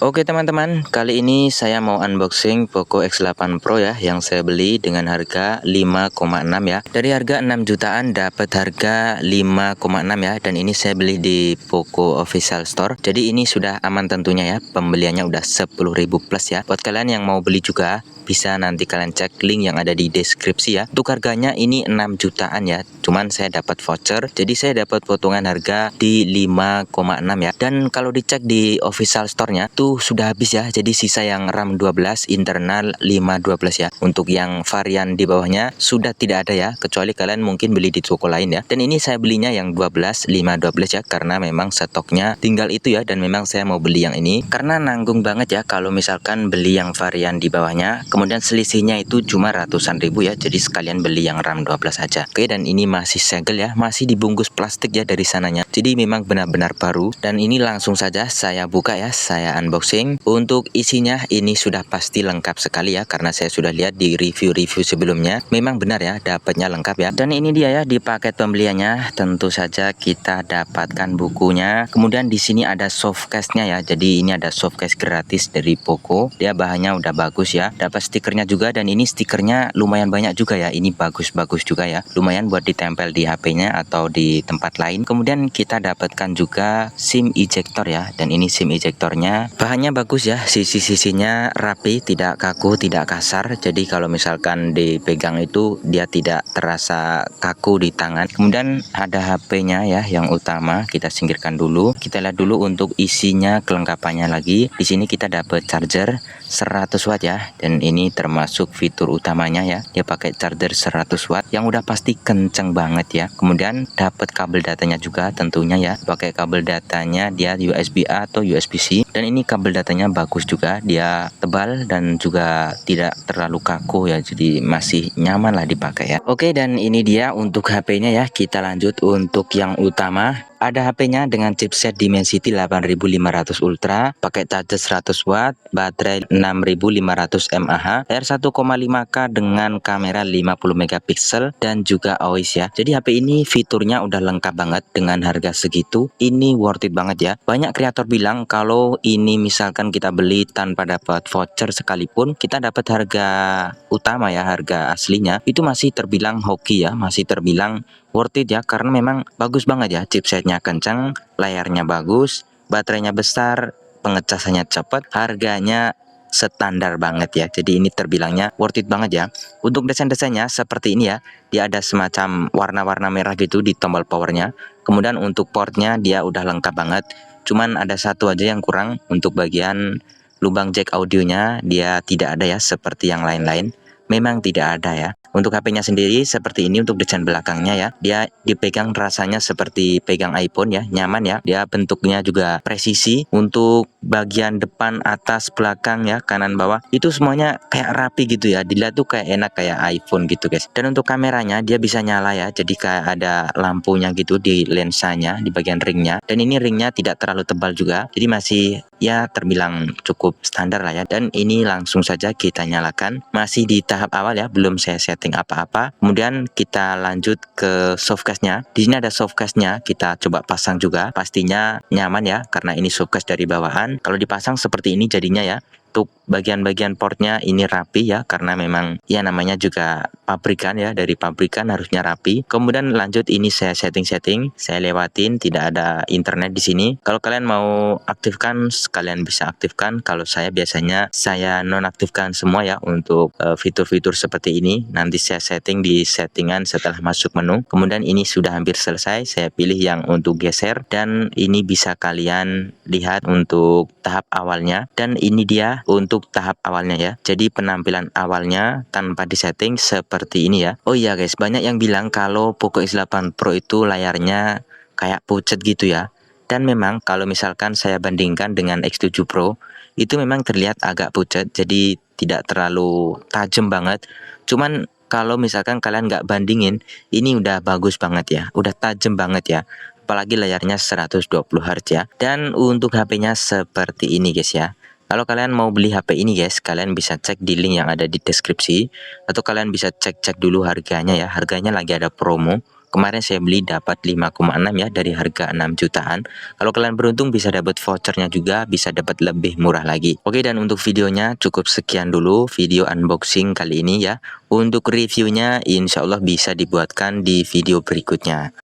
Oke teman-teman, kali ini saya mau unboxing Poco X8 Pro ya, yang saya beli dengan harga 5,6 ya. Dari harga 6 jutaan dapat harga 5,6 ya, dan ini saya beli di Poco Official Store. Jadi ini sudah aman tentunya ya, pembeliannya udah 10.000 plus ya. Buat kalian yang mau beli juga, bisa nanti kalian cek link yang ada di deskripsi ya. Untuk harganya ini 6 jutaan ya, cuman saya dapat voucher, jadi saya dapat potongan harga di 5,6 ya. Dan kalau dicek di official store-nya tuh sudah habis ya, jadi sisa yang RAM 12 internal 512 ya. Untuk yang varian di bawahnya sudah tidak ada ya, kecuali kalian mungkin beli di toko lain ya. Dan ini saya belinya yang 12 512 ya, karena memang stoknya tinggal itu ya, dan memang saya mau beli yang ini karena nanggung banget ya kalau misalkan beli yang varian di bawahnya. Kemudian selisihnya itu cuma ratusan ribu ya, jadi sekalian beli yang RAM 12 aja. Oke, dan ini masih segel ya, masih dibungkus plastik ya dari sananya, jadi memang benar-benar baru. Dan ini langsung saja saya buka ya, saya unboxing. Untuk isinya ini sudah pasti lengkap sekali ya, karena saya sudah lihat di review-review sebelumnya, memang benar ya, dapatnya lengkap ya. Dan ini dia ya, di paket pembeliannya tentu saja kita dapatkan bukunya. Kemudian di sini ada softcase-nya ya, jadi ini ada softcase gratis dari Poco, dia bahannya udah bagus ya. Dapat stikernya juga, dan ini stikernya lumayan banyak juga ya, ini bagus-bagus juga ya, lumayan buat ditempel di HP-nya atau di tempat lain. Kemudian kita dapatkan juga SIM ejector ya, dan ini SIM ejectornya bahannya bagus ya, sisi-sisinya rapi, tidak kaku, tidak kasar, jadi kalau misalkan dipegang itu dia tidak terasa kaku di tangan. Kemudian ada HP-nya ya, yang utama kita singkirkan dulu. Kita lihat dulu untuk isinya, kelengkapannya lagi. Di sini kita dapat charger 100 watt ya, dan ini termasuk fitur utamanya ya, dia pakai charger 100 watt yang udah pasti kenceng banget ya. Kemudian dapat kabel datanya juga tentunya ya, pakai kabel datanya dia USB-A atau USB-C, dan ini kabel datanya bagus juga, dia tebal dan juga tidak terlalu kaku ya, jadi masih nyaman lah dipakai ya. Oke, dan ini dia untuk HP-nya ya. Kita lanjut untuk yang utama. Ada HP-nya dengan chipset Dimensity 8500 Ultra, pakai charger 100 watt, baterai 6500 mAh, layar 1,5K dengan kamera 50 megapiksel dan juga OIS ya. Jadi HP ini fiturnya udah lengkap banget, dengan harga segitu ini worth it banget ya. Banyak kreator bilang kalau ini misalkan kita beli tanpa dapat voucher sekalipun, kita dapat harga utama ya, harga aslinya itu masih terbilang hoki ya, masih terbilang worth it ya, karena memang bagus banget ya, chipsetnya kencang, layarnya bagus, baterainya besar, pengecasannya cepat, harganya standar banget ya, jadi ini terbilangnya worth it banget ya. Untuk desain-desainnya seperti ini ya, dia ada semacam warna-warna merah gitu di tombol powernya. Kemudian untuk portnya dia udah lengkap banget, cuman ada satu aja yang kurang, untuk bagian lubang jack audionya dia tidak ada ya, seperti yang lain-lain memang tidak ada ya. Untuk HP-nya sendiri seperti ini, untuk desain belakangnya ya, dia dipegang rasanya seperti pegang iPhone ya, nyaman ya. Dia bentuknya juga presisi, untuk bagian depan, atas, belakang ya, kanan bawah itu semuanya kayak rapi gitu ya, dilihat tuh kayak enak, kayak iPhone gitu guys. Dan untuk kameranya dia bisa nyala ya, jadi kayak ada lampunya gitu di lensanya, di bagian ringnya. Dan ini ringnya tidak terlalu tebal juga, jadi masih ya terbilang cukup standar lah ya. Dan ini langsung saja kita nyalakan, masih di tahap awal ya, belum saya setting apa-apa. Kemudian kita lanjut ke softcase-nya. Di sini ada softcase-nya, kita coba pasang juga, pastinya nyaman ya, karena ini softcase dari bawahan. Kalau dipasang seperti ini jadinya ya. Untuk bagian-bagian portnya ini rapi ya, karena memang ya namanya juga pabrikan ya, dari pabrikan harusnya rapi. Kemudian lanjut ini saya setting-setting, saya lewatin, tidak ada internet di sini. Kalau kalian mau aktifkan, kalian bisa aktifkan. Kalau saya biasanya saya nonaktifkan semua ya, untuk fitur-fitur seperti ini. Nanti saya setting di settingan setelah masuk menu. Kemudian ini sudah hampir selesai, saya pilih yang untuk geser, dan ini bisa kalian lihat untuk tahap awalnya. Dan ini dia untuk tahap awalnya ya, jadi penampilan awalnya tanpa disetting seperti ini ya. Oh iya guys, banyak yang bilang kalau Poco X8 Pro itu layarnya kayak pucet gitu ya, dan memang kalau misalkan saya bandingkan dengan X7 Pro, itu memang terlihat agak pucet, jadi tidak terlalu tajam banget. Cuman kalau misalkan kalian nggak bandingin, ini udah bagus banget ya, udah tajam banget ya, apalagi layarnya 120 Hz ya. Dan untuk HP-nya seperti ini guys ya. Kalau kalian mau beli HP ini guys, kalian bisa cek di link yang ada di deskripsi, atau kalian bisa cek-cek dulu harganya ya, harganya lagi ada promo. kemarin saya beli dapat 5,6 ya dari harga 6 jutaan. Kalau kalian beruntung bisa dapat vouchernya juga, bisa dapat lebih murah lagi. Oke, dan untuk videonya cukup sekian dulu video unboxing kali ini ya. Untuk reviewnya insya Allah bisa dibuatkan di video berikutnya.